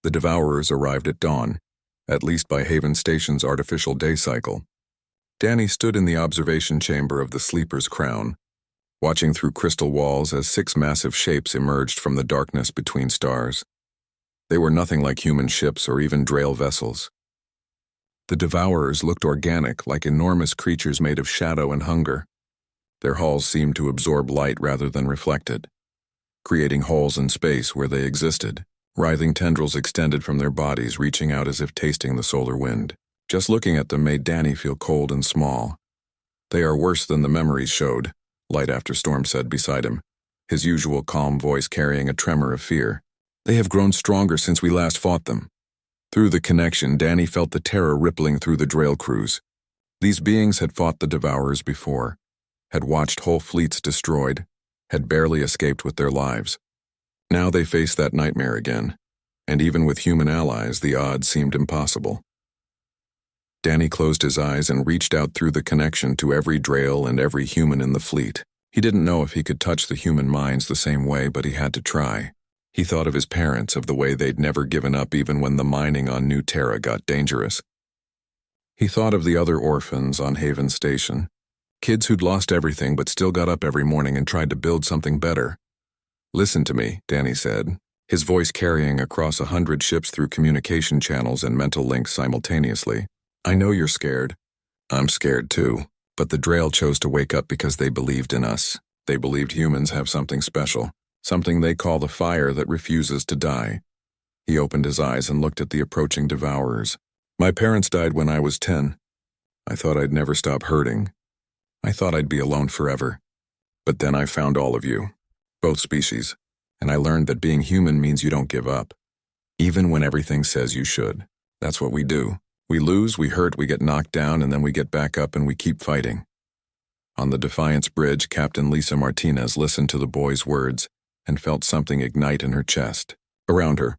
The Devourers arrived at dawn, at least by Haven Station's artificial day cycle. Danny stood in the observation chamber of the Sleeper's Crown, watching through crystal walls as 6 massive shapes emerged from the darkness between stars. They were nothing like human ships or even Drail vessels. The Devourers looked organic, like enormous creatures made of shadow and hunger. Their hulls seemed to absorb light rather than reflect it, creating holes in space where they existed. Writhing tendrils extended from their bodies, reaching out as if tasting the solar wind. Just looking at them made Danny feel cold and small. "They are worse than the memories showed," Light After Storm said beside him, his usual calm voice carrying a tremor of fear. "They have grown stronger since we last fought them." Through the connection, Danny felt the terror rippling through the Drail crews. These beings had fought the Devourers before, had watched whole fleets destroyed, had barely escaped with their lives. Now they faced that nightmare again, and even with human allies, the odds seemed impossible. Danny closed his eyes and reached out through the connection to every Drail and every human in the fleet. He didn't know if he could touch the human minds the same way, but he had to try. He thought of his parents, of the way they'd never given up even when the mining on New Terra got dangerous. He thought of the other orphans on Haven Station, kids who'd lost everything but still got up every morning and tried to build something better. "Listen to me," Danny said, his voice carrying across 100 ships through communication channels and mental links simultaneously. "I know you're scared. I'm scared too, but the Drail chose to wake up because they believed in us. They believed humans have something special, something they call the fire that refuses to die." He opened his eyes and looked at the approaching Devourers. "My parents died when I was 10. I thought I'd never stop hurting. I thought I'd be alone forever. But then I found all of you. Both species, and I learned that being human means you don't give up, even when everything says you should. That's what we do. We lose, we hurt, we get knocked down, and then we get back up and we keep fighting." On the Defiance Bridge, Captain Lisa Martinez listened to the boy's words and felt something ignite in her chest. Around her,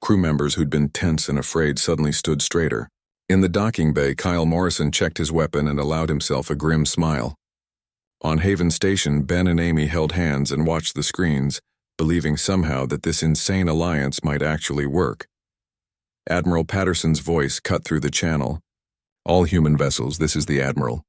crew members who'd been tense and afraid suddenly stood straighter. In the docking bay, Kyle Morrison checked his weapon and allowed himself a grim smile. On Haven Station, Ben and Amy held hands and watched the screens, believing somehow that this insane alliance might actually work. Admiral Patterson's voice cut through the channel. "All human vessels, this is the Admiral.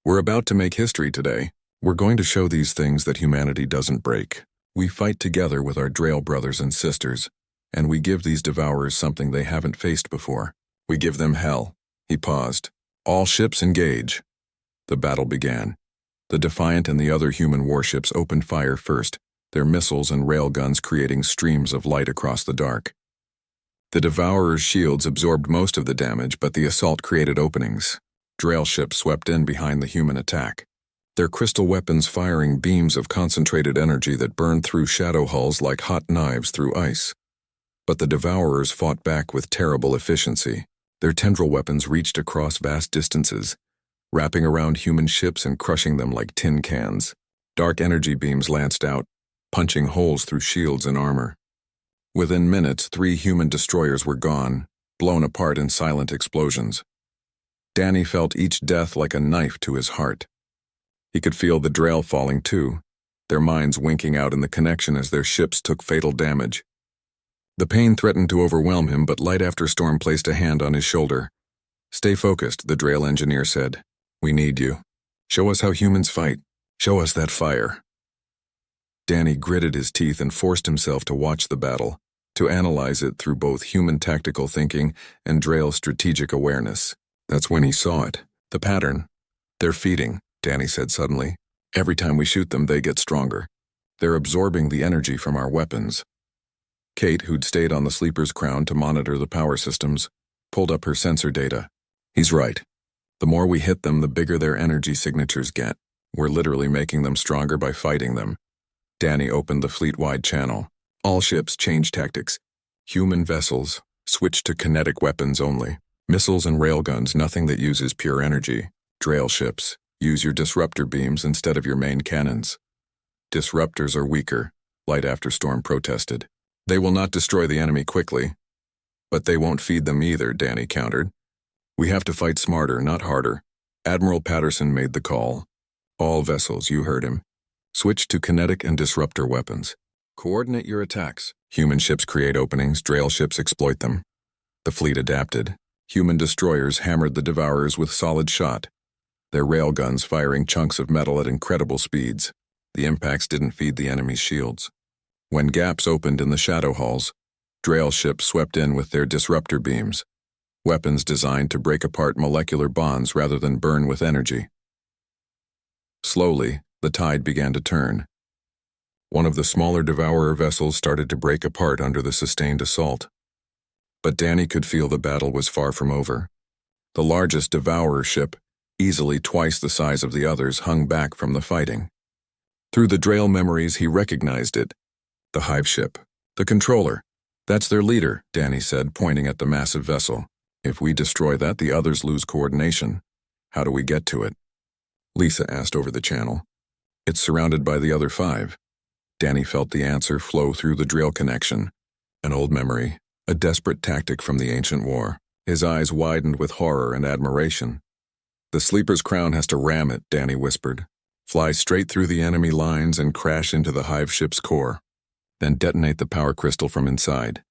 We're about to make history today. We're going to show these things that humanity doesn't break. We fight together with our Drail brothers and sisters, and we give these Devourers something they haven't faced before. We give them hell." He paused. "All ships engage." The battle began. The Defiant and the other human warships opened fire first, their missiles and railguns creating streams of light across the dark. The Devourers' shields absorbed most of the damage, but the assault created openings. Drail ships swept in behind the human attack, their crystal weapons firing beams of concentrated energy that burned through shadow hulls like hot knives through ice. But the Devourers fought back with terrible efficiency. Their tendril weapons reached across vast distances, wrapping around human ships and crushing them like tin cans. Dark energy beams lanced out, punching holes through shields and armor. Within minutes, 3 human destroyers were gone, blown apart in silent explosions. Danny felt each death like a knife to his heart. He could feel the Drail falling too, their minds winking out in the connection as their ships took fatal damage. The pain threatened to overwhelm him, but Light After Storm placed a hand on his shoulder. "Stay focused," the Drail engineer said. "We need you. Show us how humans fight. Show us that fire." Danny gritted his teeth and forced himself to watch the battle, to analyze it through both human tactical thinking and Drail strategic awareness. That's when he saw it. The pattern. "They're feeding," Danny said suddenly. "Every time we shoot them, they get stronger. They're absorbing the energy from our weapons." Kate, who'd stayed on the Sleeper's Crown to monitor the power systems, pulled up her sensor data. "He's right. The more we hit them, the bigger their energy signatures get. We're literally making them stronger by fighting them." Danny opened the fleet-wide channel. "All ships change tactics. Human vessels switch to kinetic weapons only. Missiles and railguns, nothing that uses pure energy. Drail ships, use your disruptor beams instead of your main cannons." "Disruptors are weaker," Light After Storm protested. "They will not destroy the enemy quickly. But they won't feed them either," Danny countered. "We have to fight smarter, not harder." Admiral Patterson made the call. "All vessels," you heard him. "Switch to kinetic and disruptor weapons. Coordinate your attacks. Human ships create openings, Drail ships exploit them. The fleet adapted. Human destroyers hammered the Devourers with solid shot, their railguns firing chunks of metal at incredible speeds. The impacts didn't feed the enemy's shields. When gaps opened in the shadow halls, Drail ships swept in with their disruptor beams, weapons designed to break apart molecular bonds rather than burn with energy. Slowly, the tide began to turn. One of the smaller Devourer vessels started to break apart under the sustained assault. But Danny could feel the battle was far from over. The largest Devourer ship, easily twice the size of the others, hung back from the fighting. Through the Drail memories, he recognized it. The hive ship. The controller. That's their leader, Danny said, pointing at the massive vessel. If we destroy that, the others lose coordination. How do we get to it? Lisa asked over the channel. It's surrounded by the other 5. Danny felt the answer flow through the Drail connection. An old memory. A desperate tactic from the ancient war. His eyes widened with horror and admiration. The Sleeper's crown has to ram it, Danny whispered. Fly straight through the enemy lines and crash into the hive ship's core. Then detonate the power crystal from inside.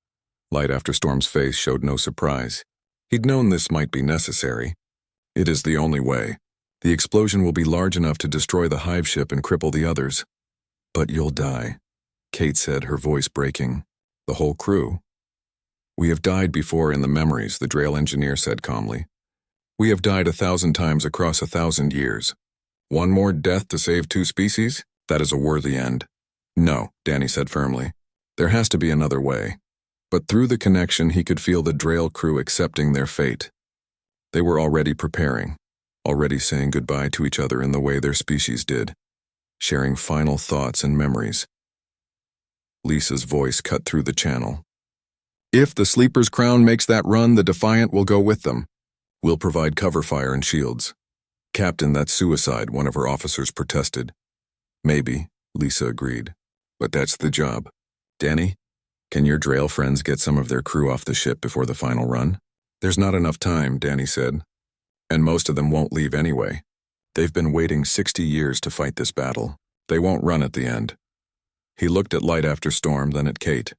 Light After Storm's face showed no surprise. He'd known this might be necessary. It is the only way. The explosion will be large enough to destroy the hive ship and cripple the others. But you'll die, Kate said, her voice breaking. The whole crew. We have died before in the memories, the Drail engineer said calmly. We have died 1,000 times across 1,000 years. One more death to save 2 species? That is a worthy end. No, Danny said firmly. There has to be another way. But through the connection, he could feel the Drail crew accepting their fate. They were already preparing, already saying goodbye to each other in the way their species did, sharing final thoughts and memories. Lisa's voice cut through the channel. If the Sleeper's crown makes that run, the Defiant will go with them. We'll provide cover fire and shields. Captain, that's suicide, one of her officers protested. Maybe, Lisa agreed. But that's the job. Danny, can your Drail friends get some of their crew off the ship before the final run? There's not enough time, Danny said. And most of them won't leave anyway. They've been waiting 60 years to fight this battle. They won't run at the end. He looked at Light After Storm, then at Kate.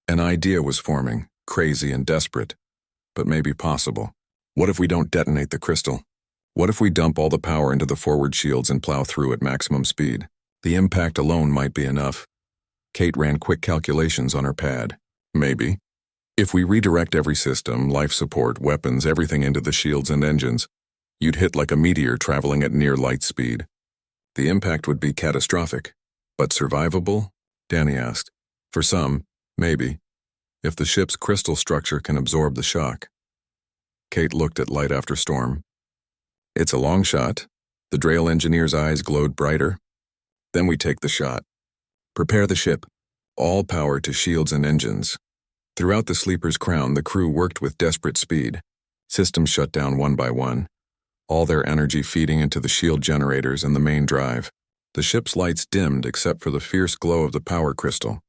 An idea was forming, crazy and desperate, but maybe possible. What if we don't detonate the crystal? What if we dump all the power into the forward shields and plow through at maximum speed? The impact alone might be enough. Kate ran quick calculations on her pad. Maybe. If we redirect every system, life support, weapons, everything into the shields and engines, you'd hit like a meteor traveling at near light speed. The impact would be catastrophic. But survivable? Danny asked. For some, maybe. If the ship's crystal structure can absorb the shock. Kate looked at Light After Storm. It's a long shot. The Drail engineer's eyes glowed brighter. Then we take the shot. Prepare the ship. All power to shields and engines. Throughout the Sleeper's crown, the crew worked with desperate speed. Systems shut down one by one, all their energy feeding into the shield generators and the main drive. The ship's lights dimmed except for the fierce glow of the power crystal.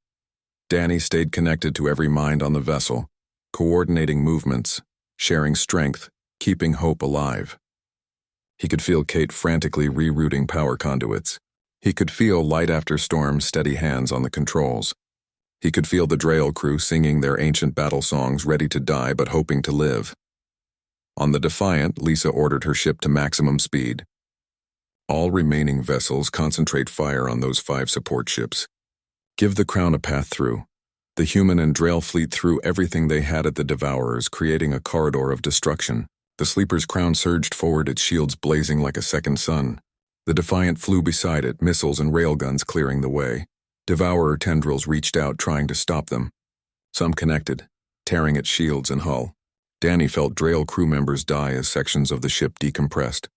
Danny stayed connected to every mind on the vessel, coordinating movements, sharing strength, keeping hope alive. He could feel Kate frantically rerouting power conduits. He could feel Light After Storm's steady hands on the controls. He could feel the Drail crew singing their ancient battle songs, ready to die but hoping to live. On the Defiant, Lisa ordered her ship to maximum speed. All remaining vessels concentrate fire on those 5 support ships. Give the Crown a path through. The human and Drail fleet threw everything they had at the Devourers, creating a corridor of destruction. The Sleeper's crown surged forward, its shields blazing like a second sun. The Defiant flew beside it, missiles and railguns clearing the way. Devourer tendrils reached out, trying to stop them. Some connected, tearing at shields and hull. Danny felt Drail crew members die as sections of the ship decompressed.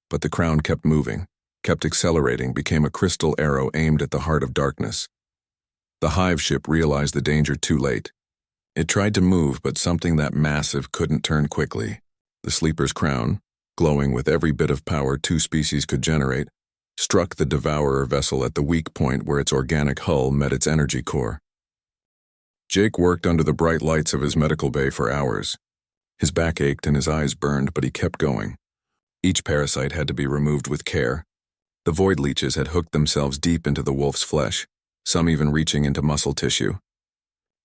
But the Crown kept moving, kept accelerating, became a crystal arrow aimed at the heart of darkness. The hive ship realized the danger too late. It tried to move, but something that massive couldn't turn quickly. The Sleeper's crown, glowing with every bit of power 2 species could generate, struck the Devourer vessel at the weak point where its organic hull met its energy core. Jake worked under the bright lights of his medical bay for hours. His back ached and his eyes burned, but he kept going. Each parasite had to be removed with care. The void leeches had hooked themselves deep into the wolf's flesh, some even reaching into muscle tissue.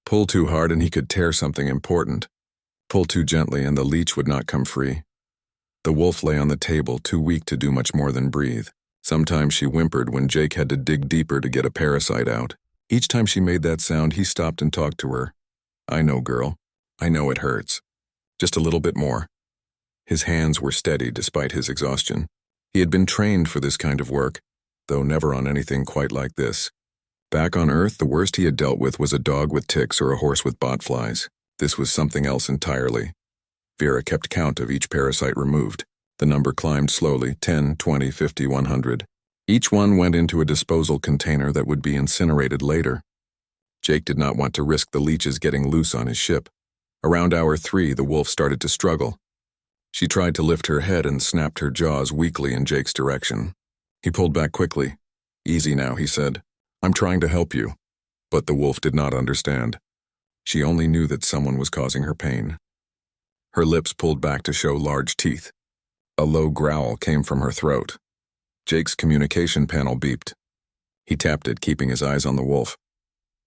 Pull too hard and he could tear something important. Pull too gently and the leech would not come free. The wolf lay on the table, too weak to do much more than breathe. Sometimes she whimpered when Jake had to dig deeper to get a parasite out. Each time she made that sound, he stopped and talked to her. "I know, girl. I know it hurts. Just a little bit more." His hands were steady despite his exhaustion. He had been trained for this kind of work, though never on anything quite like this. Back on Earth, the worst he had dealt with was a dog with ticks or a horse with botflies. This was something else entirely. Vera kept count of each parasite removed. The number climbed slowly, 10, 20, 50, 100. Each one went into a disposal container that would be incinerated later. Jake did not want to risk the leeches getting loose on his ship. Around hour 3, the wolf started to struggle. She tried to lift her head and snapped her jaws weakly in Jake's direction. He pulled back quickly. "Easy now," he said. "I'm trying to help you." But the wolf did not understand. She only knew that someone was causing her pain. Her lips pulled back to show large teeth. A low growl came from her throat. Jake's communication panel beeped. He tapped it, keeping his eyes on the wolf.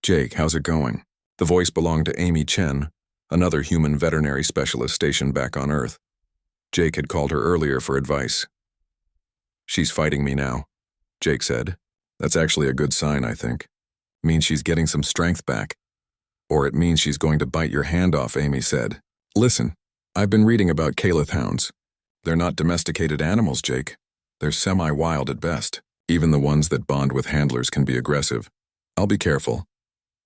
"Jake, how's it going?" The voice belonged to Amy Chen, another human veterinary specialist stationed back on Earth. Jake had called her earlier for advice. "She's fighting me now," Jake said. "That's actually a good sign, I think. It means she's getting some strength back. Or it means she's going to bite your hand off," Amy said. "Listen, I've been reading about Caliph hounds. They're not domesticated animals, Jake. They're semi-wild at best. Even the ones that bond with handlers can be aggressive. I'll be careful.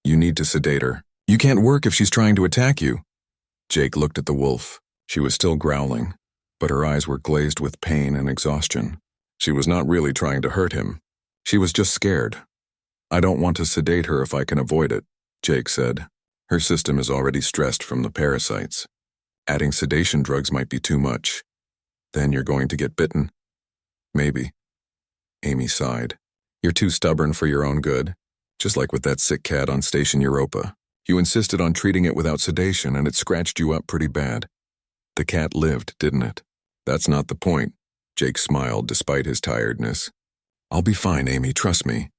You need to sedate her. You can't work if she's trying to attack you." Jake looked at the wolf. She was still growling, but her eyes were glazed with pain and exhaustion. She was not really trying to hurt him. She was just scared. "I don't want to sedate her if I can avoid it," Jake said. "Her system is already stressed from the parasites. Adding sedation drugs might be too much. Then you're going to get bitten." "Maybe." Amy sighed. "You're too stubborn for your own good, just like with that sick cat on Station Europa. You insisted on treating it without sedation and it scratched you up pretty bad. The cat lived, didn't it?" "That's not the point." Jake smiled despite his tiredness. "I'll be fine, Amy, trust me."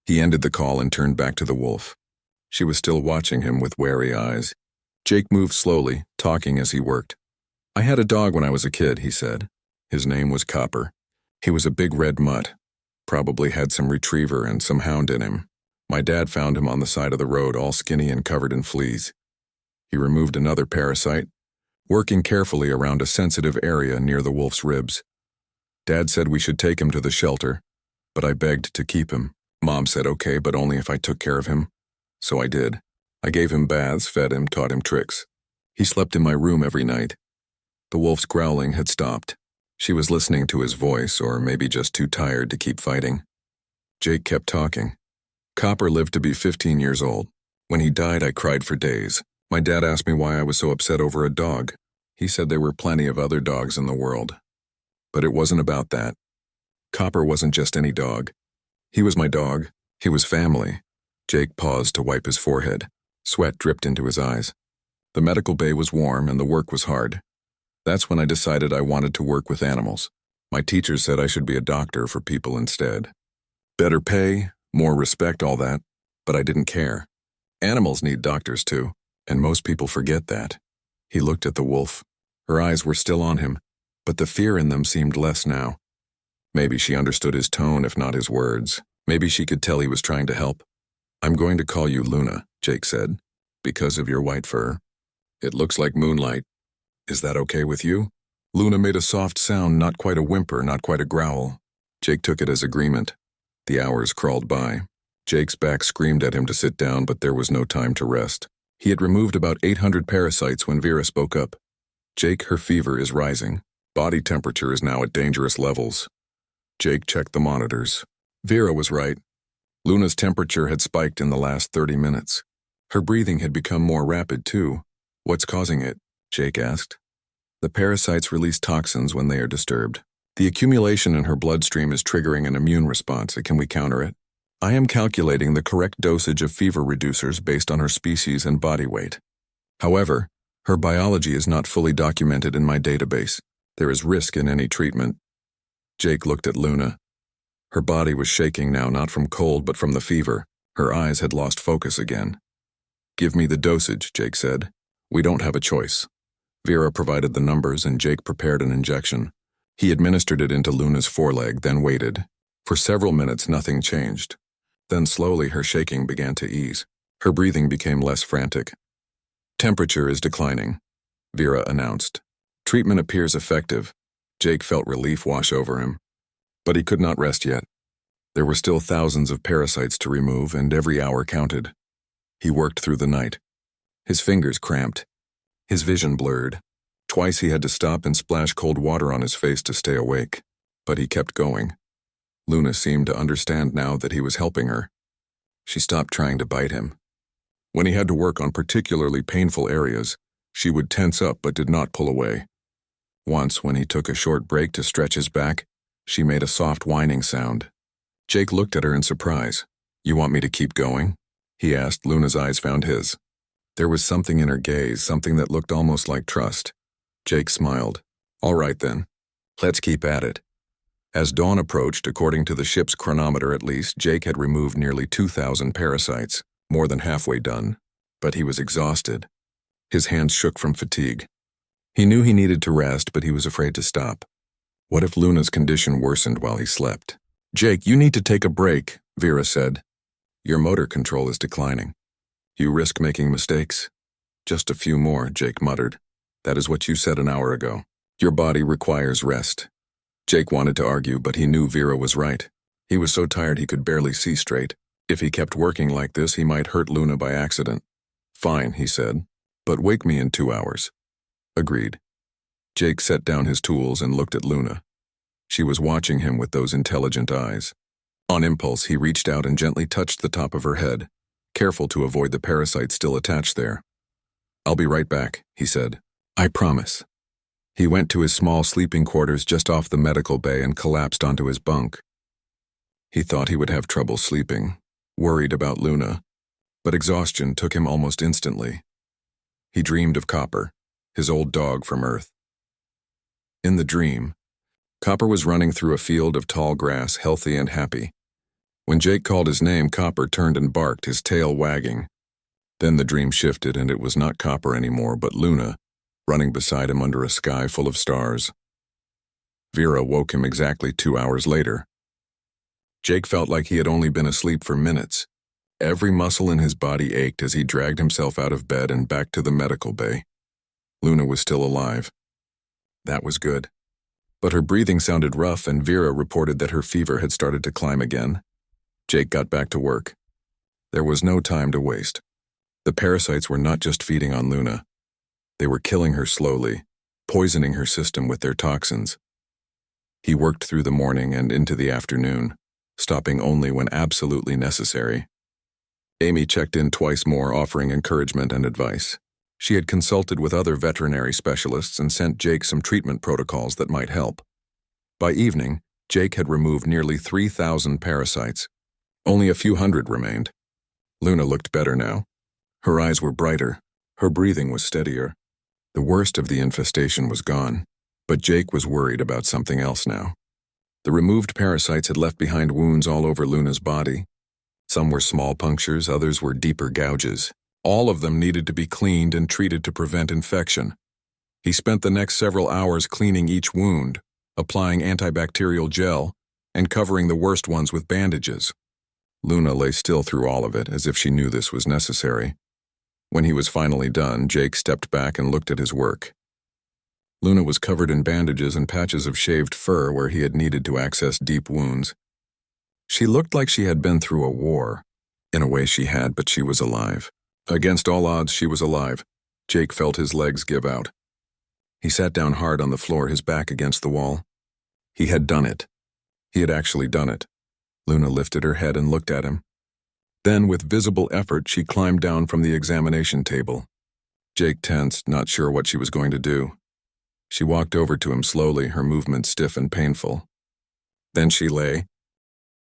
He ended the call and turned back to the wolf. She was still watching him with wary eyes. Jake moved slowly, talking as he worked. "I had a dog when I was a kid," he said. His name was Copper. He was a big red mutt. Probably had some retriever and some hound in him. My dad found him on the side of the road, all skinny and covered in fleas. He removed another parasite, working carefully around a sensitive area near the wolf's ribs. Dad said we should take him to the shelter, but I begged to keep him. Mom said okay, but only if I took care of him. So I did. I gave him baths, fed him, taught him tricks. He slept in my room every night. The wolf's growling had stopped. She was listening to his voice, or maybe just too tired to keep fighting. Jake kept talking. "Copper lived to be 15 years old. When he died, I cried for days. My dad asked me why I was so upset over a dog. He said there were plenty of other dogs in the world. But it wasn't about that. Copper wasn't just any dog. He was my dog. He was family." Jake paused to wipe his forehead. Sweat dripped into his eyes. "The medical bay was warm and the work was hard. That's when I decided I wanted to work with animals. My teacher said I should be a doctor for people instead. Better pay, more respect, all that. But I didn't care. Animals need doctors too, and most people forget that." He looked at the wolf. Her eyes were still on him, but the fear in them seemed less now. Maybe she understood his tone, if not his words. Maybe she could tell he was trying to help. "I'm going to call you Luna," Jake said, "because of your white fur. It looks like moonlight. Is that okay with you?" Luna made a soft sound, not quite a whimper, not quite a growl. Jake took it as agreement. The hours crawled by. Jake's back screamed at him to sit down, but there was no time to rest. He had removed about 800 parasites when Vera spoke up. "Jake, her fever is rising. Body temperature is now at dangerous levels." Jake checked the monitors. Vera was right. Luna's temperature had spiked in the last 30 minutes. Her breathing had become more rapid, too. "What's causing it?" Jake asked. "The parasites release toxins when they are disturbed. The accumulation in her bloodstream is triggering an immune response. Can we counter it? I am calculating the correct dosage of fever reducers based on her species and body weight. However, her biology is not fully documented in my database. There is risk in any treatment." Jake looked at Luna. Her body was shaking now, not from cold but from the fever. Her eyes had lost focus again. "Give me the dosage," Jake said. "We don't have a choice." Vera provided the numbers and Jake prepared an injection. He administered it into Luna's foreleg, then waited. For several minutes nothing changed. Then slowly her shaking began to ease. Her breathing became less frantic. "Temperature is declining," Vera announced. "Treatment appears effective." Jake felt relief wash over him. But he could not rest yet. There were still thousands of parasites to remove, and every hour counted. He worked through the night. His fingers cramped. His vision blurred. Twice he had to stop and splash cold water on his face to stay awake. But he kept going. Luna seemed to understand now that he was helping her. She stopped trying to bite him. When he had to work on particularly painful areas, she would tense up but did not pull away. Once, when he took a short break to stretch his back, she made a soft whining sound. Jake looked at her in surprise. "You want me to keep going?" he asked. Luna's eyes found his. There was something in her gaze, something that looked almost like trust. Jake smiled. "All right then. Let's keep at it." As dawn approached, according to the ship's chronometer at least, Jake had removed nearly 2,000 parasites, more than halfway done. But he was exhausted. His hands shook from fatigue. He knew he needed to rest, but he was afraid to stop. What if Luna's condition worsened while he slept? "Jake, you need to take a break," Vera said. "Your motor control is declining. You risk making mistakes." "Just a few more," Jake muttered. "That is what you said an hour ago. Your body requires rest." Jake wanted to argue, but he knew Vera was right. He was so tired he could barely see straight. If he kept working like this, he might hurt Luna by accident. "Fine," he said, "but wake me in 2 hours." Agreed. Jake set down his tools and looked at Luna. She was watching him with those intelligent eyes. On impulse, he reached out and gently touched the top of her head, careful to avoid the parasite still attached there. "I'll be right back," he said. "I promise." He went to his small sleeping quarters just off the medical bay and collapsed onto his bunk. He thought he would have trouble sleeping, worried about Luna, but exhaustion took him almost instantly. He dreamed of Copper, his old dog from Earth. In the dream, Copper was running through a field of tall grass, healthy and happy. When Jake called his name, Copper turned and barked, his tail wagging. Then the dream shifted, and it was not Copper anymore, but Luna, running beside him under a sky full of stars. Vera woke him exactly 2 hours later. Jake felt like he had only been asleep for minutes. Every muscle in his body ached as he dragged himself out of bed and back to the medical bay. Luna was still alive. That was good. But her breathing sounded rough, and Vera reported that her fever had started to climb again. Jake got back to work. There was no time to waste. The parasites were not just feeding on Luna. They were killing her slowly, poisoning her system with their toxins. He worked through the morning and into the afternoon, stopping only when absolutely necessary. Amy checked in twice more, offering encouragement and advice. She had consulted with other veterinary specialists and sent Jake some treatment protocols that might help. By evening, Jake had removed nearly 3,000 parasites. Only a few hundred remained. Luna looked better now. Her eyes were brighter. Her breathing was steadier. The worst of the infestation was gone, but Jake was worried about something else now. The removed parasites had left behind wounds all over Luna's body. Some were small punctures, others were deeper gouges. All of them needed to be cleaned and treated to prevent infection. He spent the next several hours cleaning each wound, applying antibacterial gel, and covering the worst ones with bandages. Luna lay still through all of it, as if she knew this was necessary. When he was finally done, Jake stepped back and looked at his work. Luna was covered in bandages and patches of shaved fur where he had needed to access deep wounds. She looked like she had been through a war. In a way she had, but she was alive. Against all odds, she was alive. Jake felt his legs give out. He sat down hard on the floor, his back against the wall. He had done it. He had actually done it. Luna lifted her head and looked at him. Then, with visible effort, she climbed down from the examination table. Jake tensed, not sure what she was going to do. She walked over to him slowly, her movements stiff and painful. Then she lay.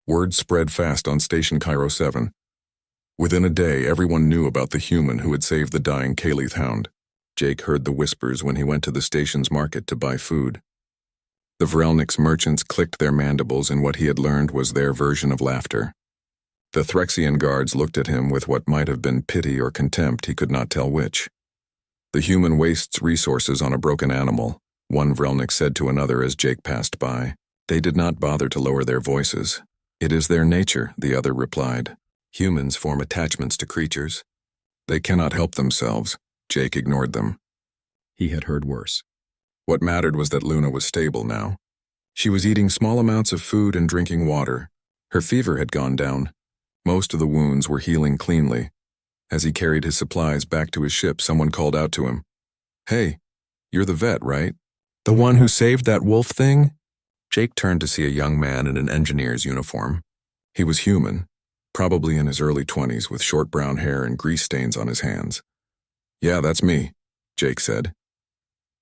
Word spread fast on Station Cairo 7. Within a day, everyone knew about the human who had saved the dying Kalith hound. Jake heard the whispers when he went to the station's market to buy food. The Vrelnik's merchants clicked their mandibles, and what he had learned was their version of laughter. The Threxian guards looked at him with what might have been pity or contempt, he could not tell which. The human wastes resources on a broken animal, one Vrelnik said to another as Jake passed by. They did not bother to lower their voices. It is their nature, the other replied. Humans form attachments to creatures. They cannot help themselves. Jake ignored them. He had heard worse. What mattered was that Luna was stable now. She was eating small amounts of food and drinking water. Her fever had gone down. Most of the wounds were healing cleanly. As he carried his supplies back to his ship, someone called out to him. Hey, you're the vet, right? The one who saved that wolf thing? Jake turned to see a young man in an engineer's uniform. He was human, probably in his early 20s, with short brown hair and grease stains on his hands. Yeah, that's me, Jake said.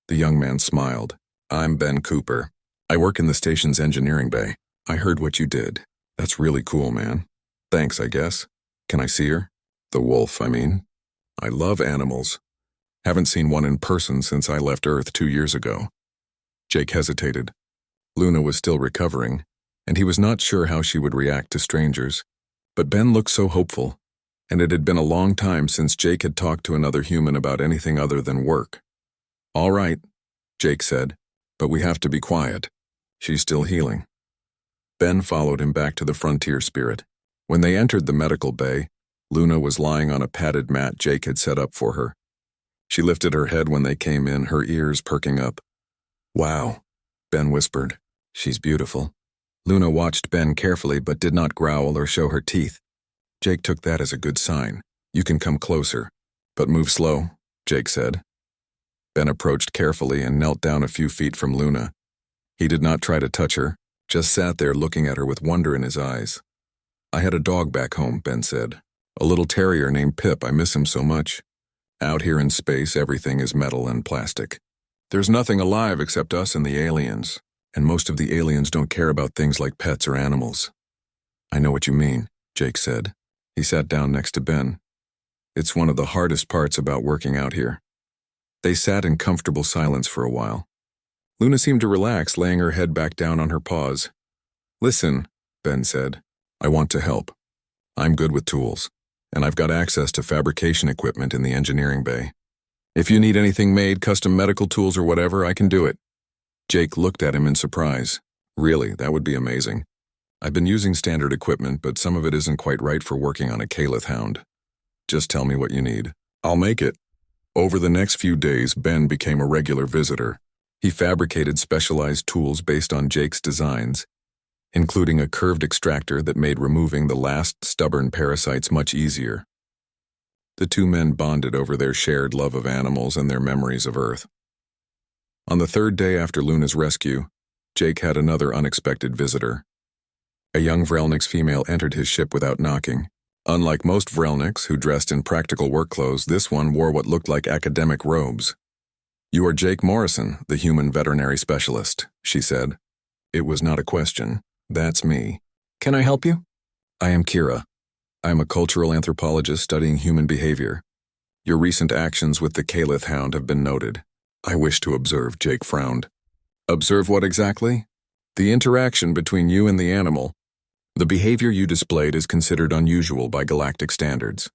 The young man smiled. I'm Ben Cooper. I work in the station's engineering bay. I heard what you did. That's really cool, man. Thanks, I guess. Can I see her? The wolf, I mean. I love animals. Haven't seen one in person since I left Earth 2 years ago. Jake hesitated. Luna was still recovering, and he was not sure how she would react to strangers. But Ben looked so hopeful, and it had been a long time since Jake had talked to another human about anything other than work. All right, Jake said, but we have to be quiet. She's still healing. Ben followed him back to the frontier spirit. When they entered the medical bay, Luna was lying on a padded mat Jake had set up for her. She lifted her head when they came in, her ears perking up. Wow, Ben whispered. She's beautiful. Luna watched Ben carefully but did not growl or show her teeth. Jake took that as a good sign. You can come closer, but move slow, Jake said. Ben approached carefully and knelt down a few feet from Luna. He did not try to touch her, just sat there looking at her with wonder in his eyes. I had a dog back home, Ben said. A little terrier named Pip. I miss him so much. Out here in space, everything is metal and plastic. There's nothing alive except us and the aliens, and most of the aliens don't care about things like pets or animals. I know what you mean, Jake said. He sat down next to Ben. It's one of the hardest parts about working out here. They sat in comfortable silence for a while. Luna seemed to relax, laying her head back down on her paws. Listen, Ben said. I want to help. I'm good with tools, and I've got access to fabrication equipment in the engineering bay. If you need anything made, custom medical tools or whatever, I can do it. Jake looked at him in surprise. Really, that would be amazing. I've been using standard equipment, but some of it isn't quite right for working on a Calith hound. Just tell me what you need. I'll make it. Over the next few days, Ben became a regular visitor. He fabricated specialized tools based on Jake's designs, including a curved extractor that made removing the last stubborn parasites much easier. The two men bonded over their shared love of animals and their memories of Earth. On the third day after Luna's rescue, Jake had another unexpected visitor. A young Vrelnik's female entered his ship without knocking. Unlike most Vrelniks who dressed in practical work clothes, this one wore what looked like academic robes. You are Jake Morrison, the human veterinary specialist, she said. It was not a question. That's me. Can I help you? I am Kira. I am a cultural anthropologist studying human behavior. Your recent actions with the Calith hound have been noted. I wish to observe, Jake frowned. Observe what exactly? The interaction between you and the animal. The behavior you displayed is considered unusual by galactic standards.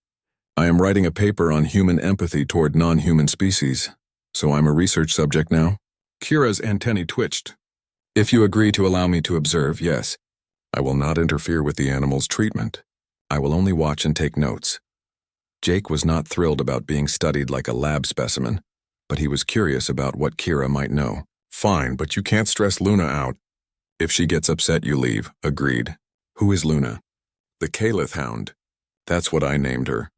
I am writing a paper on human empathy toward non-human species, so I'm a research subject now. Kira's antennae twitched. If you agree to allow me to observe, yes. I will not interfere with the animal's treatment. I will only watch and take notes. Jake was not thrilled about being studied like a lab specimen, but he was curious about what Kira might know. Fine, but you can't stress Luna out. If she gets upset, you leave. Agreed. Who is Luna? The Calith hound. That's what I named her.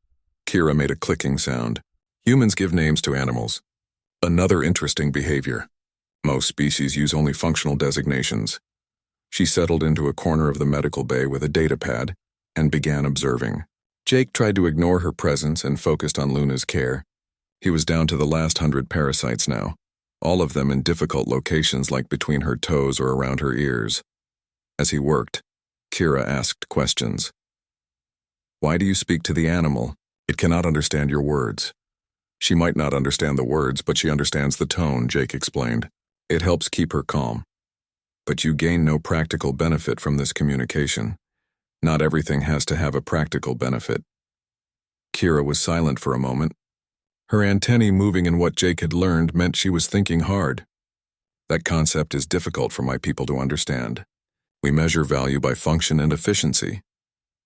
Kira made a clicking sound. Humans give names to animals. Another interesting behavior. Most species use only functional designations. She settled into a corner of the medical bay with a data pad and began observing. Jake tried to ignore her presence and focused on Luna's care. He was down to the last 100 parasites now, all of them in difficult locations like between her toes or around her ears. As he worked, Kira asked questions. Why do you speak to the animal? It cannot understand your words. She might not understand the words, but she understands the tone, Jake explained. It helps keep her calm. But you gain no practical benefit from this communication. Not everything has to have a practical benefit. Kira was silent for a moment. Her antennae moving in what Jake had learned meant she was thinking hard. That concept is difficult for my people to understand. We measure value by function and efficiency.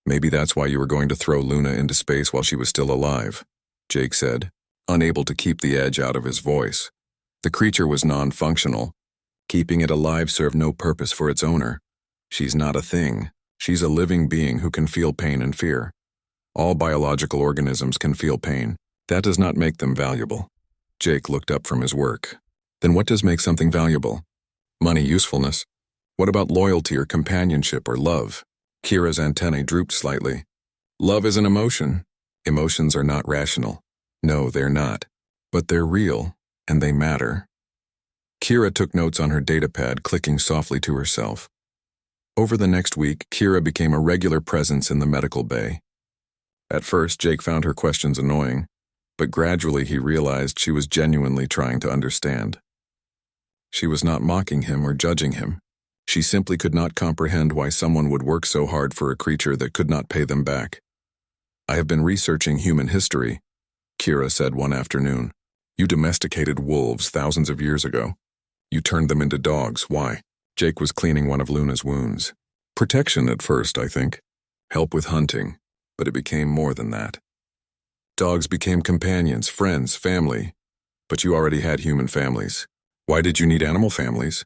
Maybe that's why you were going to throw Luna into space while she was still alive, Jake said, unable to keep the edge out of his voice. The creature was non-functional. Keeping it alive served no purpose for its owner. She's not a thing. She's a living being who can feel pain and fear. All biological organisms can feel pain. That does not make them valuable. Jake looked up from his work. Then what does make something valuable? Money, usefulness. What about loyalty or companionship or love? Kira's antennae drooped slightly. Love is an emotion. Emotions are not rational. No, they're not. But they're real, and they matter. Kira took notes on her datapad, clicking softly to herself. Over the next week, Kira became a regular presence in the medical bay. At first, Jake found her questions annoying, but gradually he realized she was genuinely trying to understand. She was not mocking him or judging him. She simply could not comprehend why someone would work so hard for a creature that could not pay them back. I have been researching human history, Kira said one afternoon. You domesticated wolves thousands of years ago. You turned them into dogs. Why? Jake was cleaning one of Luna's wounds. Protection at first, I think. Help with hunting. But it became more than that. Dogs became companions, friends, family. But you already had human families. Why did you need animal families?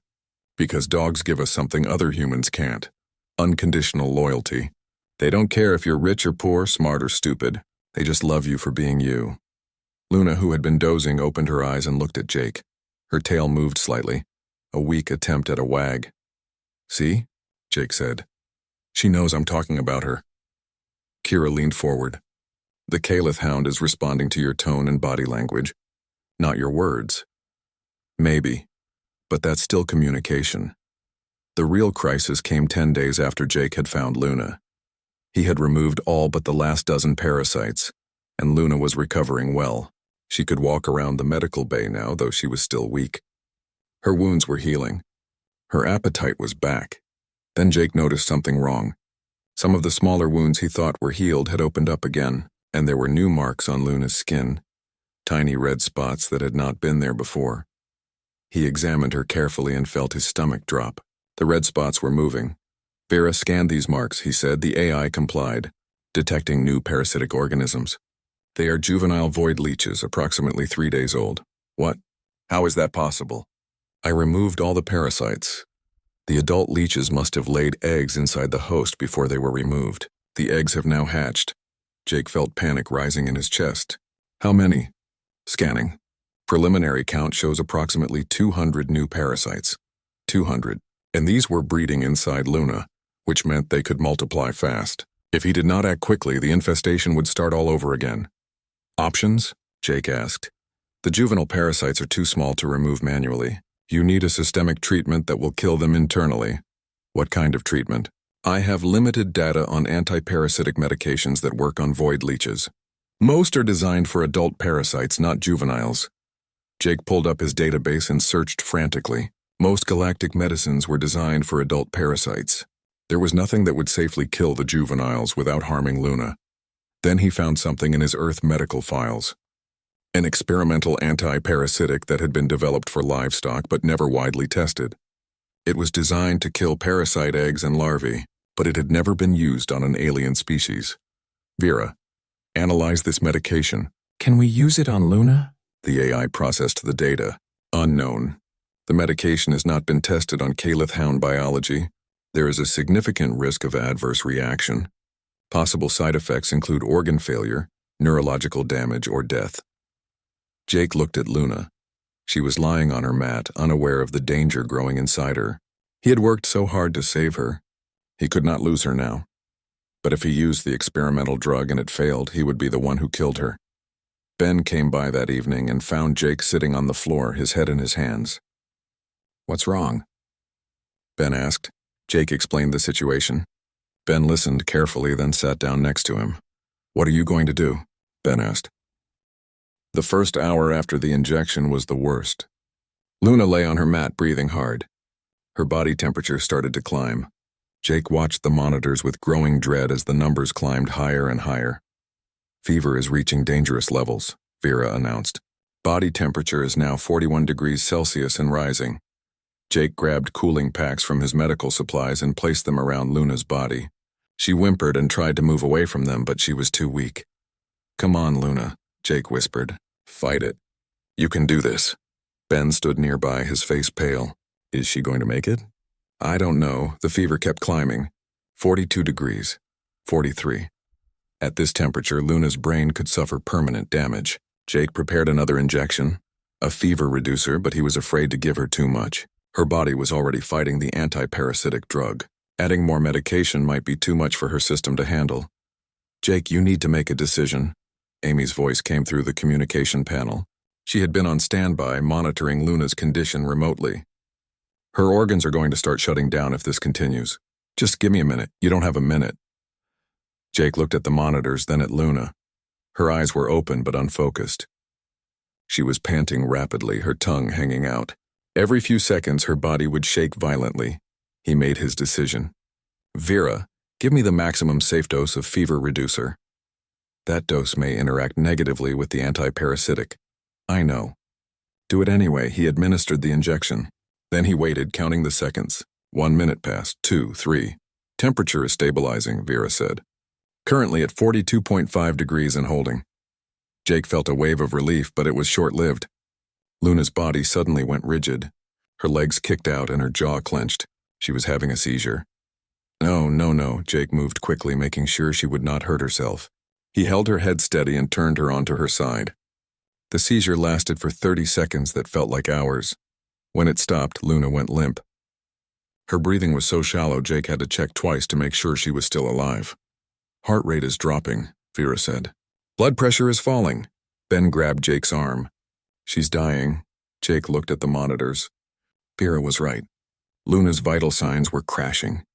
Because dogs give us something other humans can't. Unconditional loyalty. They don't care if you're rich or poor, smart or stupid. They just love you for being you. Luna, who had been dozing, opened her eyes and looked at Jake. Her tail moved slightly. A weak attempt at a wag. See? Jake said. She knows I'm talking about her. Kira leaned forward. The Caliph hound is responding to your tone and body language, not your words. Maybe, but that's still communication. The real crisis came 10 days after Jake had found Luna. He had removed all but the last dozen parasites, and Luna was recovering well. She could walk around the medical bay now, though she was still weak. Her wounds were healing. Her appetite was back. Then Jake noticed something wrong. Some of the smaller wounds he thought were healed had opened up again, and there were new marks on Luna's skin, tiny red spots that had not been there before. He examined her carefully and felt his stomach drop. The red spots were moving. Vera scanned these marks, he said. The AI complied, detecting new parasitic organisms. They are juvenile void leeches, approximately 3 days old. What? How is that possible? I removed all the parasites. The adult leeches must have laid eggs inside the host before they were removed. The eggs have now hatched. Jake felt panic rising in his chest. How many? Scanning. Preliminary count shows approximately 200 new parasites. 200. And these were breeding inside Luna, which meant they could multiply fast. If he did not act quickly, the infestation would start all over again. Options? Jake asked. The juvenile parasites are too small to remove manually. You need a systemic treatment that will kill them internally. What kind of treatment? I have limited data on anti-parasitic medications that work on void leeches. Most are designed for adult parasites, not juveniles. Jake pulled up his database and searched frantically. Most galactic medicines were designed for adult parasites. There was nothing that would safely kill the juveniles without harming Luna. Then he found something in his Earth medical files. An experimental anti-parasitic that had been developed for livestock but never widely tested. It was designed to kill parasite eggs and larvae, but it had never been used on an alien species. Vera, analyze this medication. Can we use it on Luna? The AI processed the data. Unknown. The medication has not been tested on Caliph hound biology. There is a significant risk of adverse reaction. Possible side effects include organ failure, neurological damage, or death. Jake looked at Luna. She was lying on her mat, unaware of the danger growing inside her. He had worked so hard to save her. He could not lose her now. But if he used the experimental drug and it failed, he would be the one who killed her. Ben came by that evening and found Jake sitting on the floor, his head in his hands. What's wrong? Ben asked. Jake explained the situation. Ben listened carefully, then sat down next to him. What are you going to do? Ben asked. The first hour after the injection was the worst. Luna lay on her mat, breathing hard. Her body temperature started to climb. Jake watched the monitors with growing dread as the numbers climbed higher and higher. Fever is reaching dangerous levels, Vera announced. Body temperature is now 41 degrees Celsius and rising. Jake grabbed cooling packs from his medical supplies and placed them around Luna's body. She whimpered and tried to move away from them, but she was too weak. "Come on, Luna," Jake whispered. "Fight it. You can do this." Ben stood nearby, his face pale. Is she going to make it? I don't know. The fever kept climbing. 42 degrees. 43. At this temperature, Luna's brain could suffer permanent damage. Jake prepared another injection, a fever reducer, but he was afraid to give her too much. Her body was already fighting the anti-parasitic drug. Adding more medication might be too much for her system to handle. "Jake, you need to make a decision." Amy's voice came through the communication panel. She had been on standby, monitoring Luna's condition remotely. "Her organs are going to start shutting down if this continues. Just give me a minute. You don't have a minute." Jake looked at the monitors, then at Luna. Her eyes were open but unfocused. She was panting rapidly, her tongue hanging out. Every few seconds, her body would shake violently. He made his decision. "Vera, give me the maximum safe dose of fever reducer. That dose may interact negatively with the anti-parasitic." "I know." "Do it anyway." He administered the injection. Then he waited, counting the seconds. 1 minute passed, 2, 3. "Temperature is stabilizing," Vera said. "Currently at 42.5 degrees and holding." Jake felt a wave of relief, but it was short-lived. Luna's body suddenly went rigid. Her legs kicked out and her jaw clenched. She was having a seizure. No. Jake moved quickly, making sure she would not hurt herself. He held her head steady and turned her onto her side. The seizure lasted for 30 seconds that felt like hours. When it stopped, Luna went limp. Her breathing was so shallow Jake had to check twice to make sure she was still alive. "Heart rate is dropping," Vera said. "Blood pressure is falling." Ben grabbed Jake's arm. "She's dying." Jake looked at the monitors. Vera was right. Luna's vital signs were crashing.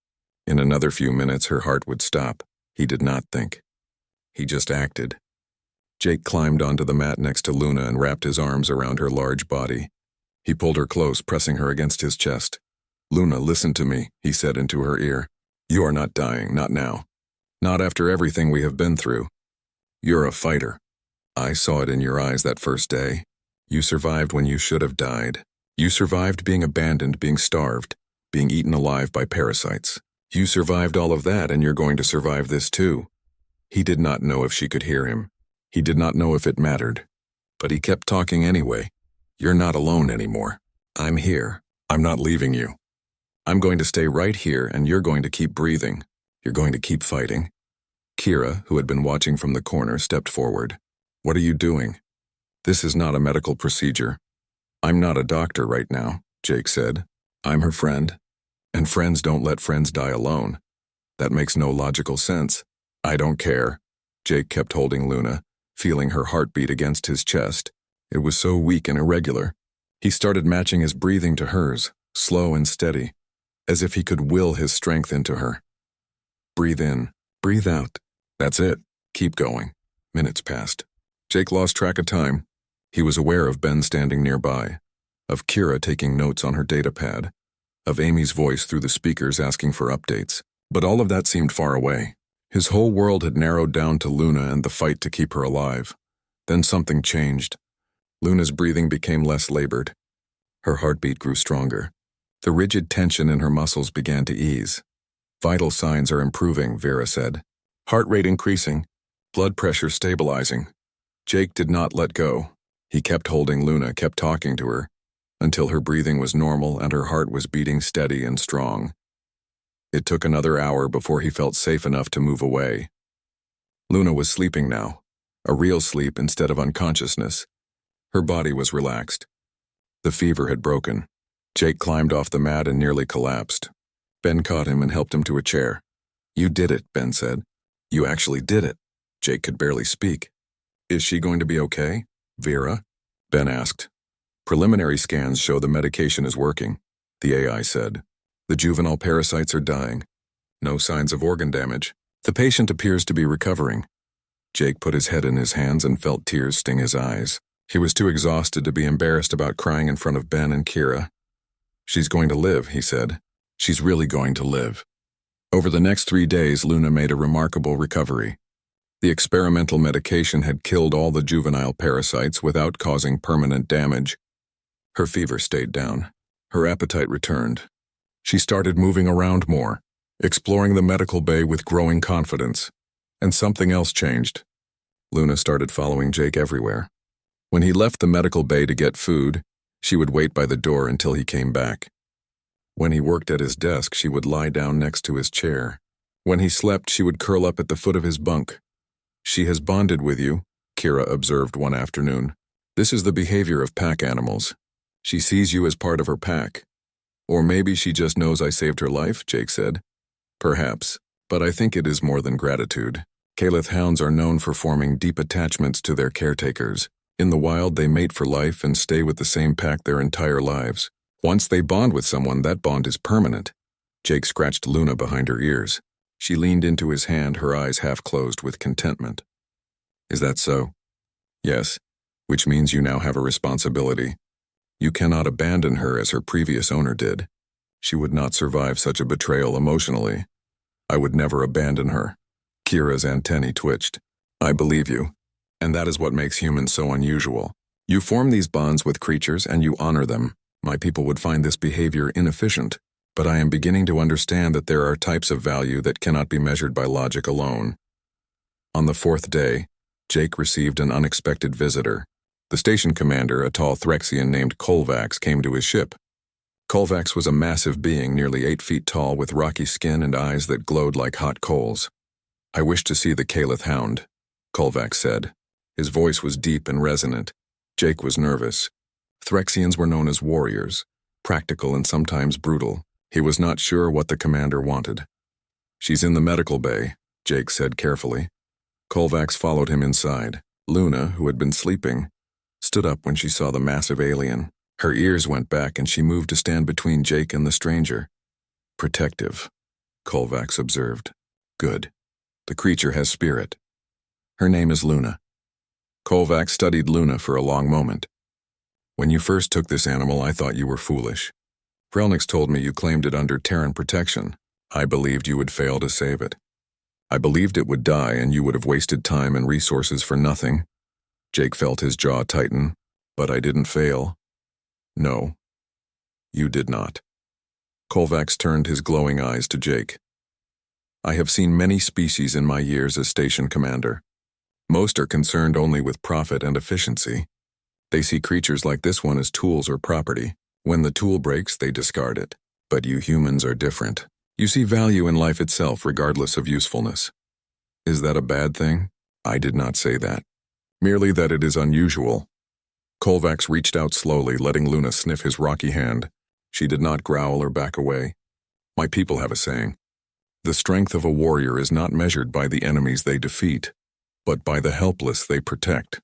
In another few minutes, her heart would stop. He did not think. He just acted. Jake climbed onto the mat next to Luna and wrapped his arms around her large body. He pulled her close, pressing her against his chest. "Luna, listen to me," he said into her ear. "You are not dying, not now. Not after everything we have been through. You're a fighter. I saw it in your eyes that first day. You survived when you should have died. You survived being abandoned, being starved, being eaten alive by parasites. You survived all of that, and you're going to survive this too." He did not know if she could hear him. He did not know if it mattered. But he kept talking anyway. "You're not alone anymore. I'm here. I'm not leaving you. I'm going to stay right here, and you're going to keep breathing. You're going to keep fighting." Kira, who had been watching from the corner, stepped forward. "What are you doing?" "This is not a medical procedure." "I'm not a doctor right now," Jake said. "I'm her friend. And friends don't let friends die alone. That makes no logical sense." "I don't care." Jake kept holding Luna, feeling her heartbeat against his chest. It was so weak and irregular. He started matching his breathing to hers, slow and steady, as if he could will his strength into her. "Breathe in, breathe out. That's it. Keep going." Minutes passed. Jake lost track of time. He was aware of Ben standing nearby, of Kira taking notes on her data pad, of Amy's voice through the speakers asking for updates. But all of that seemed far away. His whole world had narrowed down to Luna and the fight to keep her alive. Then something changed. Luna's breathing became less labored. Her heartbeat grew stronger. The rigid tension in her muscles began to ease. "Vital signs are improving," Vera said. "Heart rate increasing. Blood pressure stabilizing." Jake did not let go. He kept holding Luna, kept talking to her, until her breathing was normal and her heart was beating steady and strong. It took another hour before he felt safe enough to move away. Luna was sleeping now, a real sleep instead of unconsciousness. Her body was relaxed. The fever had broken. Jake climbed off the mat and nearly collapsed. Ben caught him and helped him to a chair. "You did it," Ben said. "You actually did it." Jake could barely speak. "Is she going to be okay, Vera?" Ben asked. "Preliminary scans show the medication is working," the AI said. "The juvenile parasites are dying. No signs of organ damage. The patient appears to be recovering." Jake put his head in his hands and felt tears sting his eyes. He was too exhausted to be embarrassed about crying in front of Ben and Kira. "She's going to live," he said. "She's really going to live." Over the next 3 days, Luna made a remarkable recovery. The experimental medication had killed all the juvenile parasites without causing permanent damage. Her fever stayed down. Her appetite returned. She started moving around more, exploring the medical bay with growing confidence. And something else changed. Luna started following Jake everywhere. When he left the medical bay to get food, she would wait by the door until he came back. When he worked at his desk, she would lie down next to his chair. When he slept, she would curl up at the foot of his bunk. "She has bonded with you," Kira observed one afternoon. "This is the behavior of pack animals. She sees you as part of her pack." "Or maybe she just knows I saved her life," Jake said. "Perhaps, but I think it is more than gratitude." Calith hounds are known for forming deep attachments to their caretakers. In the wild, they mate for life and stay with the same pack their entire lives. Once they bond with someone, that bond is permanent. Jake scratched Luna behind her ears. She leaned into his hand, her eyes half closed with contentment. "Is that so?" "Yes, which means you now have a responsibility. You cannot abandon her as her previous owner did. She would not survive such a betrayal emotionally. I would never abandon her." Kira's antennae twitched. "I believe you. And that is what makes humans so unusual. You form these bonds with creatures and you honor them. My people would find this behavior inefficient, but I am beginning to understand that there are types of value that cannot be measured by logic alone." On the 4th day, Jake received an unexpected visitor. The station commander, a tall Threxian named Kolvax, came to his ship. Kolvax was a massive being nearly 8 feet tall with rocky skin and eyes that glowed like hot coals. "I wish to see the Calith hound," Kolvax said. His voice was deep and resonant. Jake was nervous. Threxians were known as warriors, practical and sometimes brutal. He was not sure what the commander wanted. "She's in the medical bay," Jake said carefully. Kolvax followed him inside. Luna, who had been sleeping, stood up when she saw the massive alien. Her ears went back and she moved to stand between Jake and the stranger. "Protective," Kolvax observed. "Good. The creature has spirit. Her name is Luna." Kolvax studied Luna for a long moment. "When you first took this animal, I thought you were foolish. Prelnix told me you claimed it under Terran protection. I believed you would fail to save it. I believed it would die and you would have wasted time and resources for nothing." Jake felt his jaw tighten. "But I didn't fail." "No, you did not." Kolvax turned his glowing eyes to Jake. "I have seen many species in my years as station commander. Most are concerned only with profit and efficiency. They see creatures like this one as tools or property. When the tool breaks, they discard it. But you humans are different. You see value in life itself regardless of usefulness. Is that a bad thing? I did not say that. Merely that it is unusual." Kolvax reached out slowly, letting Luna sniff his rocky hand. She did not growl or back away. "My people have a saying. The strength of a warrior is not measured by the enemies they defeat, but by the helpless they protect.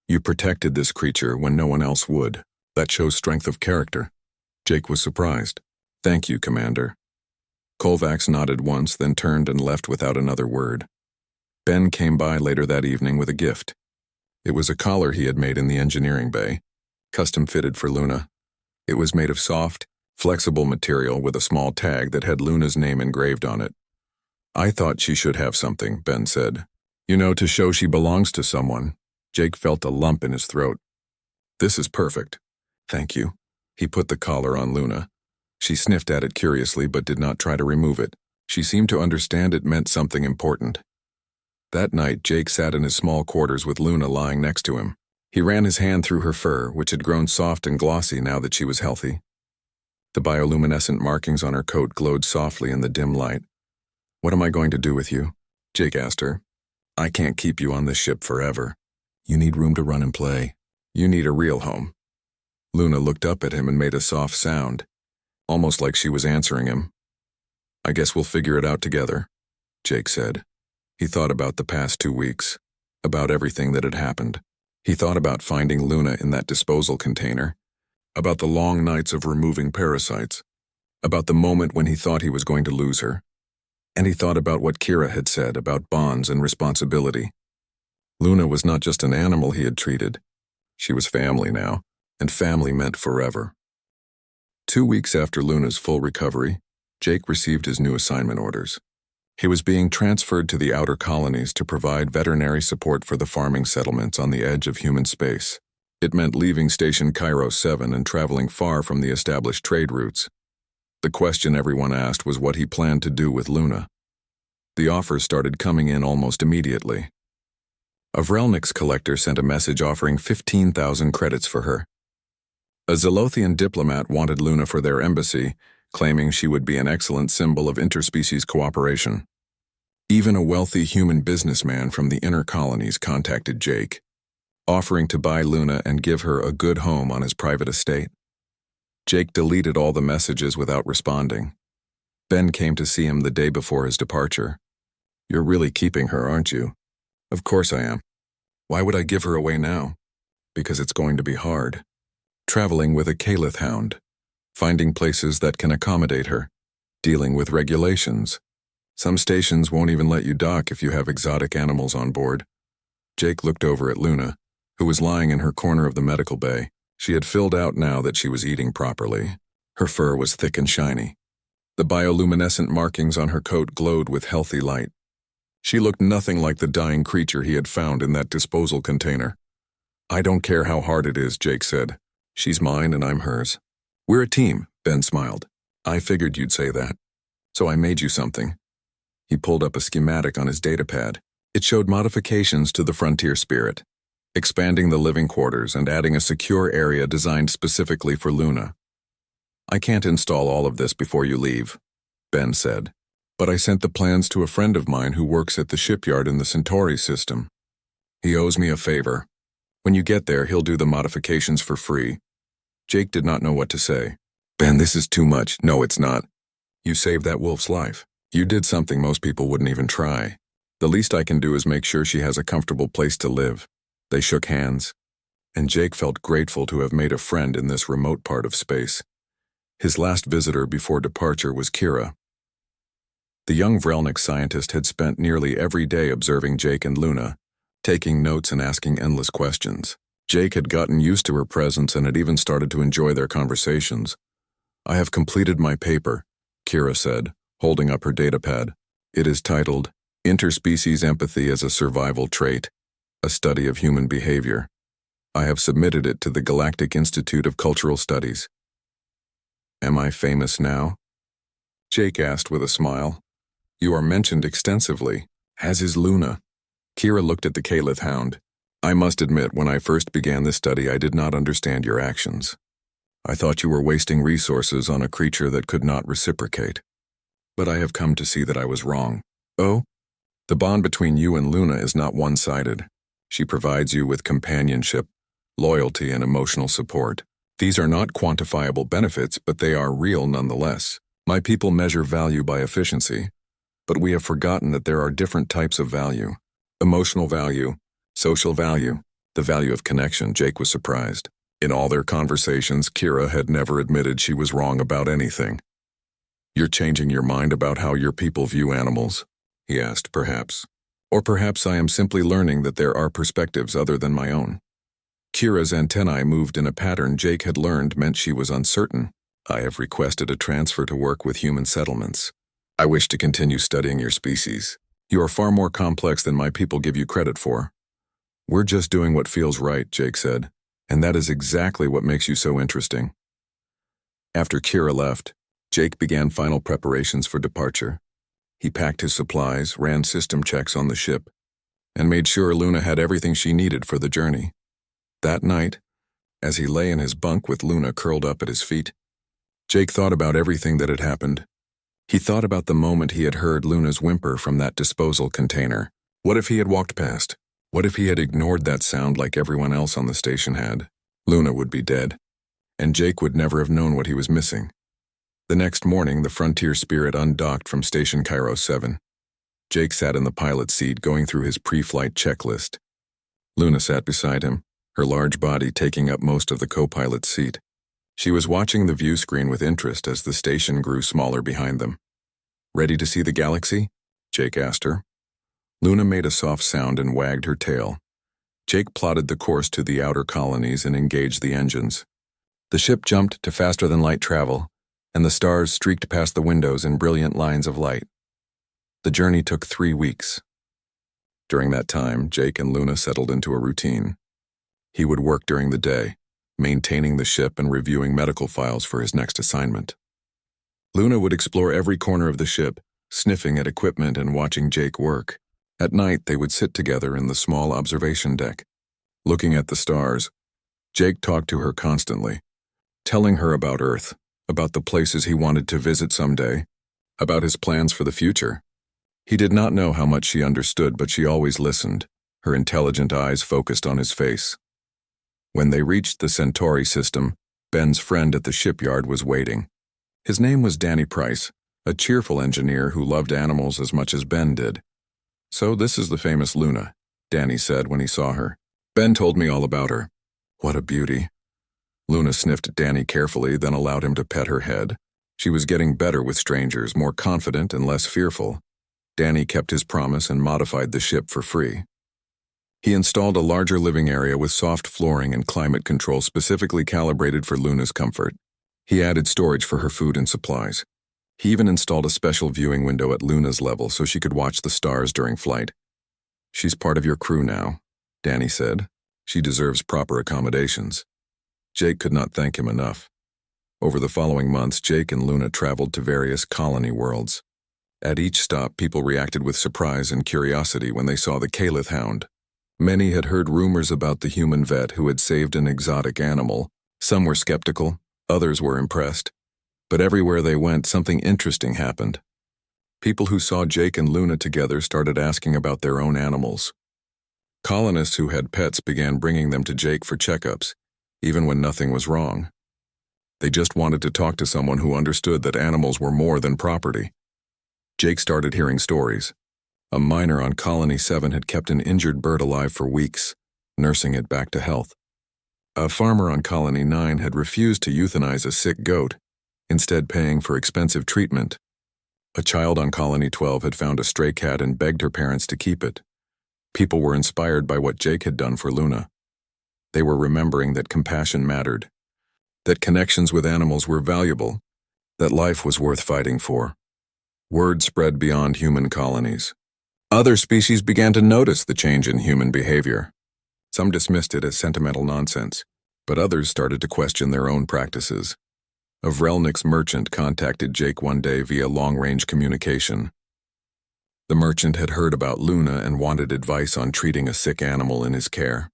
You protected this creature when no one else would. That shows strength of character." Jake was surprised. "Thank you, Commander." Kolvax nodded once, then turned and left without another word. Ben came by later that evening with a gift. It was a collar he had made in the engineering bay, custom-fitted for Luna. It was made of soft, flexible material with a small tag that had Luna's name engraved on it. "I thought she should have something," Ben said. "You know, to show she belongs to someone." Jake felt a lump in his throat. "This is perfect." "Thank you." He put the collar on Luna. She sniffed at it curiously but did not try to remove it. She seemed to understand it meant something important. That night, Jake sat in his small quarters with Luna lying next to him. He ran his hand through her fur, which had grown soft and glossy now that she was healthy. The bioluminescent markings on her coat glowed softly in the dim light. "What am I going to do with you?" Jake asked her. "I can't keep you on this ship forever. You need room to run and play. You need a real home." Luna looked up at him and made a soft sound, almost like she was answering him. "I guess we'll figure it out together," Jake said. He thought about the past 2 weeks, about everything that had happened. He thought about finding Luna in that disposal container, about the long nights of removing parasites, about the moment when he thought he was going to lose her. And he thought about what Kira had said about bonds and responsibility. Luna was not just an animal he had treated. She was family now, and family meant forever. 2 weeks after Luna's full recovery, Jake received his new assignment orders. He was being transferred to the outer colonies to provide veterinary support for the farming settlements on the edge of human space. It meant leaving Station Cairo 7 and traveling far from the established trade routes. The question everyone asked was what he planned to do with Luna. The offers started coming in almost immediately. A Vrelnik's collector sent a message offering 15,000 credits for her. A Zolothian diplomat wanted Luna for their embassy, claiming she would be an excellent symbol of interspecies cooperation. Even a wealthy human businessman from the inner colonies contacted Jake, offering to buy Luna and give her a good home on his private estate. Jake deleted all the messages without responding. Ben came to see him the day before his departure. "You're really keeping her, aren't you?" "Of course I am. Why would I give her away now?" "Because it's going to be hard. Traveling with a Caliph hound, finding places that can accommodate her, dealing with regulations. Some stations won't even let you dock if you have exotic animals on board." Jake looked over at Luna, who was lying in her corner of the medical bay. She had filled out now that she was eating properly. Her fur was thick and shiny. The bioluminescent markings on her coat glowed with healthy light. She looked nothing like the dying creature he had found in that disposal container. "I don't care how hard it is," Jake said. "She's mine and I'm hers." "We're a team," Ben smiled. "I figured you'd say that. So I made you something." He pulled up a schematic on his datapad. It showed modifications to the Frontier Spirit, expanding the living quarters and adding a secure area designed specifically for Luna. "I can't install all of this before you leave," Ben said, "but I sent the plans to a friend of mine who works at the shipyard in the Centauri system. He owes me a favor. When you get there, he'll do the modifications for free." Jake did not know what to say. "Ben, this is too much." "No, it's not. You saved that wolf's life. You did something most people wouldn't even try. The least I can do is make sure she has a comfortable place to live." They shook hands, and Jake felt grateful to have made a friend in this remote part of space. His last visitor before departure was Kira. The young Vrelnik scientist had spent nearly every day observing Jake and Luna, taking notes and asking endless questions. Jake had gotten used to her presence and had even started to enjoy their conversations. "I have completed my paper," Kira said, holding up her datapad. "It is titled, Interspecies Empathy as a Survival Trait, a Study of Human Behavior. I have submitted it to the Galactic Institute of Cultural Studies." "Am I famous now?" Jake asked with a smile. "You are mentioned extensively, as is Luna." Kira looked at the Caliph hound. "I must admit, when I first began this study, I did not understand your actions. I thought you were wasting resources on a creature that could not reciprocate. But I have come to see that I was wrong." "Oh?" "The bond between you and Luna is not one-sided. She provides you with companionship, loyalty, and emotional support. These are not quantifiable benefits, but they are real nonetheless. My people measure value by efficiency, but we have forgotten that there are different types of value. Emotional value, social value, the value of connection." Jake was surprised. In all their conversations, Kira had never admitted she was wrong about anything. "You're changing your mind about how your people view animals?" he asked, perhaps. "Or perhaps I am simply learning that there are perspectives other than my own." Kira's antennae moved in a pattern Jake had learned meant she was uncertain. "I have requested a transfer to work with human settlements. I wish to continue studying your species. You are far more complex than my people give you credit for." "We're just doing what feels right," Jake said, "and that is exactly what makes you so interesting." After Kira left, Jake began final preparations for departure. He packed his supplies, ran system checks on the ship, and made sure Luna had everything she needed for the journey. That night, as he lay in his bunk with Luna curled up at his feet, Jake thought about everything that had happened. He thought about the moment he had heard Luna's whimper from that disposal container. What if he had walked past? What if he had ignored that sound like everyone else on the station had? Luna would be dead, and Jake would never have known what he was missing. The next morning, the Frontier Spirit undocked from Station Cairo 7. Jake sat in the pilot's seat going through his pre-flight checklist. Luna sat beside him, her large body taking up most of the co-pilot's seat. She was watching the view screen with interest as the station grew smaller behind them. "Ready to see the galaxy?" Jake asked her. Luna made a soft sound and wagged her tail. Jake plotted the course to the outer colonies and engaged the engines. The ship jumped to faster-than-light travel, and the stars streaked past the windows in brilliant lines of light. The journey took 3 weeks. During that time, Jake and Luna settled into a routine. He would work during the day, maintaining the ship and reviewing medical files for his next assignment. Luna would explore every corner of the ship, sniffing at equipment and watching Jake work. At night, they would sit together in the small observation deck. Looking at the stars, Jake talked to her constantly, telling her about Earth, about the places he wanted to visit someday, about his plans for the future. He did not know how much she understood, but she always listened, her intelligent eyes focused on his face. When they reached the Centauri system, Ben's friend at the shipyard was waiting. His name was Danny Price, a cheerful engineer who loved animals as much as Ben did. "So this is the famous Luna," Danny said when he saw her. "Ben told me all about her. What a beauty." Luna sniffed Danny carefully, then allowed him to pet her head. She was getting better with strangers, more confident and less fearful. Danny kept his promise and modified the ship for free. He installed a larger living area with soft flooring and climate control specifically calibrated for Luna's comfort. He added storage for her food and supplies. He even installed a special viewing window at Luna's level so she could watch the stars during flight. "She's part of your crew now," Danny said. "She deserves proper accommodations." Jake could not thank him enough. Over the following months, Jake and Luna traveled to various colony worlds. At each stop, people reacted with surprise and curiosity when they saw the Caliph hound. Many had heard rumors about the human vet who had saved an exotic animal. Some were skeptical, others were impressed. But everywhere they went, something interesting happened. People who saw Jake and Luna together started asking about their own animals. Colonists who had pets began bringing them to Jake for checkups, even when nothing was wrong. They just wanted to talk to someone who understood that animals were more than property. Jake started hearing stories. A miner on Colony 7 had kept an injured bird alive for weeks, nursing it back to health. A farmer on Colony 9 had refused to euthanize a sick goat, instead paying for expensive treatment. A child on Colony 12 had found a stray cat and begged her parents to keep it. People were inspired by what Jake had done for Luna. They were remembering that compassion mattered, that connections with animals were valuable, that life was worth fighting for. Word spread beyond human colonies. Other species began to notice the change in human behavior. Some dismissed it as sentimental nonsense, but others started to question their own practices. A Vrelnik's merchant contacted Jake one day via long-range communication. The merchant had heard about Luna and wanted advice on treating a sick animal in his care.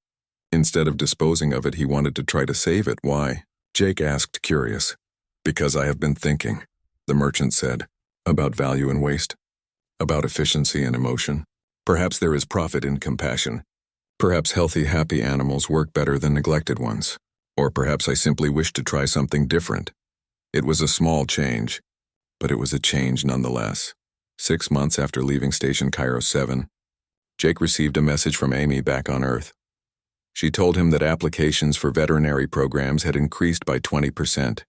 Instead of disposing of it, he wanted to try to save it. "Why?" Jake asked, curious. "Because I have been thinking," the merchant said, "about value and waste, about efficiency and emotion. Perhaps there is profit in compassion. Perhaps healthy, happy animals work better than neglected ones. Or perhaps I simply wish to try something different." It was a small change, but it was a change nonetheless. 6 months after leaving Station Cairo 7, Jake received a message from Amy back on Earth. She told him that applications for veterinary programs had increased by 20%.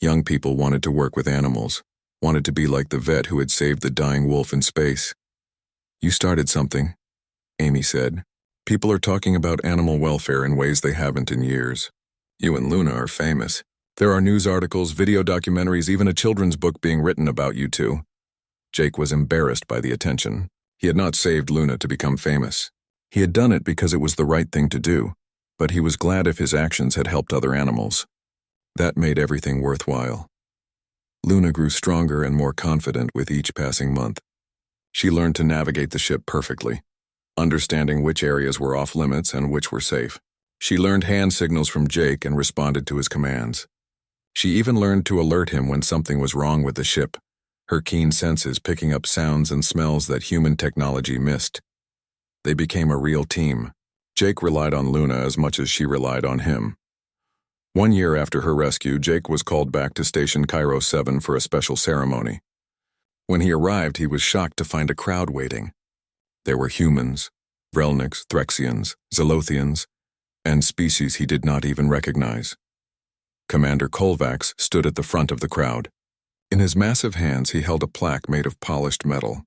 Young people wanted to work with animals, wanted to be like the vet who had saved the dying wolf in space. "You started something," Amy said. "People are talking about animal welfare in ways they haven't in years. You and Luna are famous. There are news articles, video documentaries, even a children's book being written about you two." Jake was embarrassed by the attention. He had not saved Luna to become famous. He had done it because it was the right thing to do, but he was glad if his actions had helped other animals. That made everything worthwhile. Luna grew stronger and more confident with each passing month. She learned to navigate the ship perfectly, understanding which areas were off limits and which were safe. She learned hand signals from Jake and responded to his commands. She even learned to alert him when something was wrong with the ship, her keen senses picking up sounds and smells that human technology missed. They became a real team. Jake relied on Luna as much as she relied on him. 1 year after her rescue, Jake was called back to Station Cairo 7 for a special ceremony. When he arrived, he was shocked to find a crowd waiting. There were humans, Vrelniks, Threxians, Zelothians, and species he did not even recognize. Commander Kolvax stood at the front of the crowd. In his massive hands, he held a plaque made of polished metal.